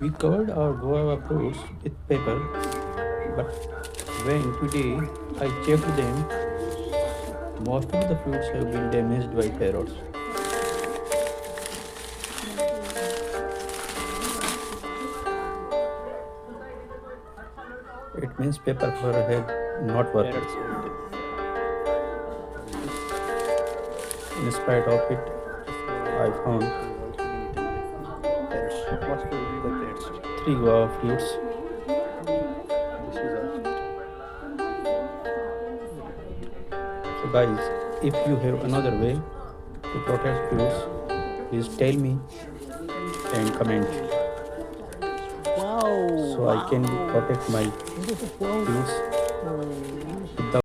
We covered our guava fruits with paper, but when today I checked them, most of the fruits have been damaged by parrots. It means paper cover had not worked. Parrots ate them. This In spite of it, this I guava found has also been eaten by parrots. Was probably by parrots. three guava fruits. This is also eaten. So, guys, if you have another way to protect fruits, please tell me and comment Wow! so I can Wow! protect my fruits Wow! with the